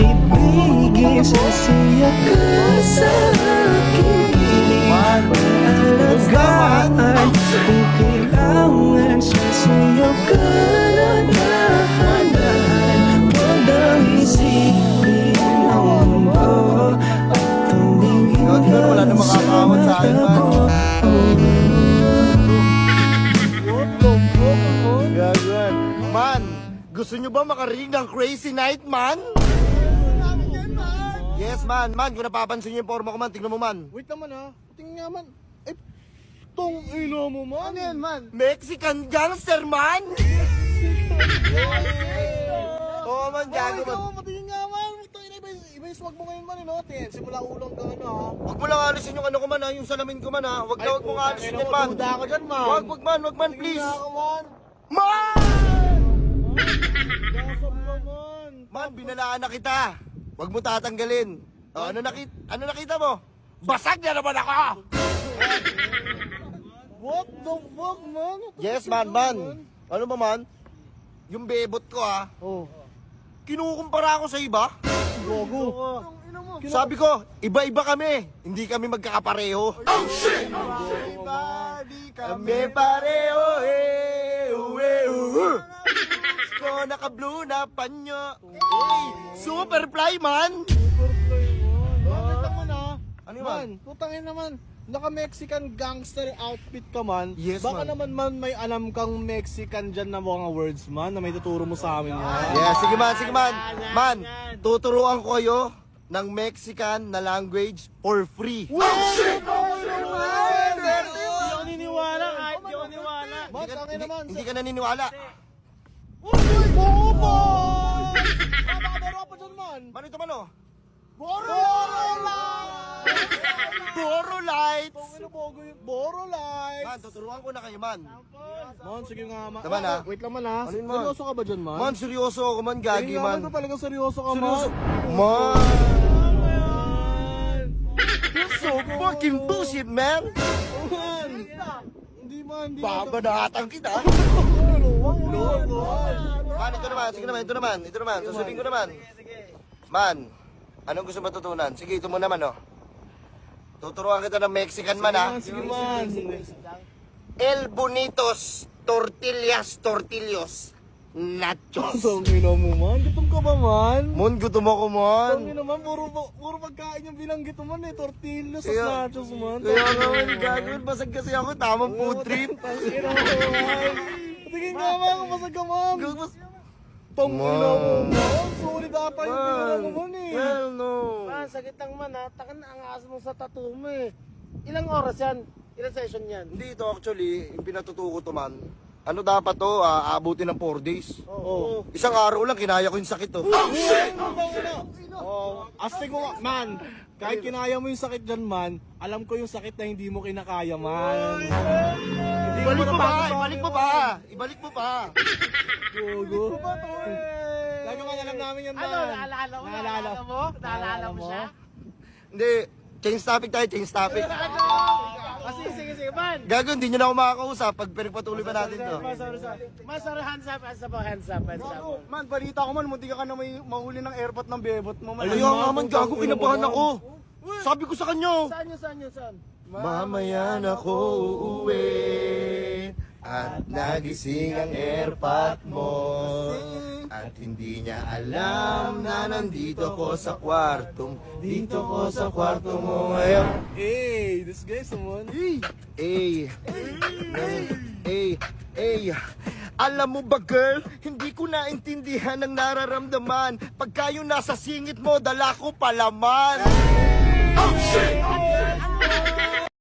ibigin, sasaya ka sa aking piling. Alagaan kung kailangan, sasayaw ka na dahan-dahan. Huwag nang isipin ang mundo at tumingin Wala na ka sa makakawat sa akin, mata man. ko. Gagawin. Man, gusto nyo ba makarinig ng Crazy Night, man? Yes, man. Man, kung napapansin nyo yung forma ko, man, tignan mo, man. Wait naman ha. Tingnan nga man. Eh, tong ilo mo man. Ano yan man? Mexican gangster, man! Oo, man, gago, man. Patingin nga man. Iba yung swag mo ngayon man, no? Simula ulong ka ano ha. Huwag mo lang alisin yung ano ko, man, ha? Yung salamin ko, man, ha? Huwag na, huwag mo nga alisin yan, man. Duda ako dyan man. Wag, man, please. Tingnan ako man. Man! Gasap ka man. Man, binalaan na kita. Huwag mo tatanggalin. O, ano nakita mo? Basag na naman ako! What the fuck man? Yes, man. Ano ba, man? Yung bebot ko, ha? Oh. Kinukumpara ako sa iba. Gogo. Sabi ko, iba-iba kami. Hindi kami magkakapareho. Kami pareho, ko naka-blue na panyo. Hey, Superfly, man! Bakit naman ha? Ano yun, Man, putangin naman. Naka-Mexican gangster outfit ka man. Yes, Baka man. naman may alam kang Mexican dyan na mga words man na may tuturo mo sa amin yan. Yeah, sige, man. Man, tuturuan ko kayo ng Mexican na language for free. Hindi ako niniwala kahit di ako niniwala. Man, tangin naman. Hindi ka naniniwala. Uy, bobo! Baka pa dyan man. Man, ito man, oh. Boro Lights! Boro lights! Man, tuturuan ko na kayo, man. Man, sige nga man. Naman, ha? Wait lang man ha. Ano yun, man? Seryoso ka ba dyan man? Man, seryoso ako, man. Gagi, Tingnan man. naman talagang seryoso ka Seryoso. man. Man! You're So fucking bullshit, man! Man! Hindi man, hindi Babanatan kita. Wag mo. Man, ito naman. Sige naman, ito naman. Susundin ko naman. Man, anong gusto matutunan? Sige, ito mo naman, oh. Tuturuan kita ng Mexican, man, ha? Sige man. El Bonitos Tortillos Nachos. Ang ina mo man. Gutom ka ba man? Mon, gutom ako, Ang man. ina man, puro pagkain yung binanggit mo man eh. Tortillas Kaya- at nachos man. Kaya naman, gagawin. Basag kasi ako. Tamang food trip. Ina mo man. Tingin nga man, kapasag ka man. Gagawin. Tong ina mo man. Sulit ata yung tina mo man eh. Well, no. Sakit lang man ha, takan na ang aas mo sa tattoo mo eh. Ilang oras yan? Ilang session yan? Hindi ito actually, yung pinatutuko to, man. Ano dapat to? Aabutin ng 4 days. Oo. Isang araw lang, kinaya ko yung sakit, to. Oh, astig mo man. Kahit kinaya mo yung sakit dyan man, alam ko yung sakit na hindi mo kinakaya man. Hindi Ibalik mo napapagod pa, sa ibalik akin, mo pa. Ibalik mo pa. Gogo. Lagi man alam namin yan man. Ano, naalala mo? Naalala mo? Naalala mo siya? Hindi, change topic tayo, change topic. Sige, man. Gago, hindi nyo na ako makakausap pag pinagpatuloy pa natin to. Sorry, hands up. Man, balita ko man, munti ka na may mahuli ng airpot ng bebot mo man. Ayaw nga man, gago, kinabahan ako. Sabi ko sa kanya. Saan? Mamaya na ako uuwi at nagising ang airpot mo. At hindi niya alam na nandito ko sa kwarto. Dito ko sa kwarto mo ngayon. Hey, this guy someone. Alam mo ba, girl, hindi ko naintindihan ang nararamdaman. Pagka yung nasa singit mo, dala ko palaman.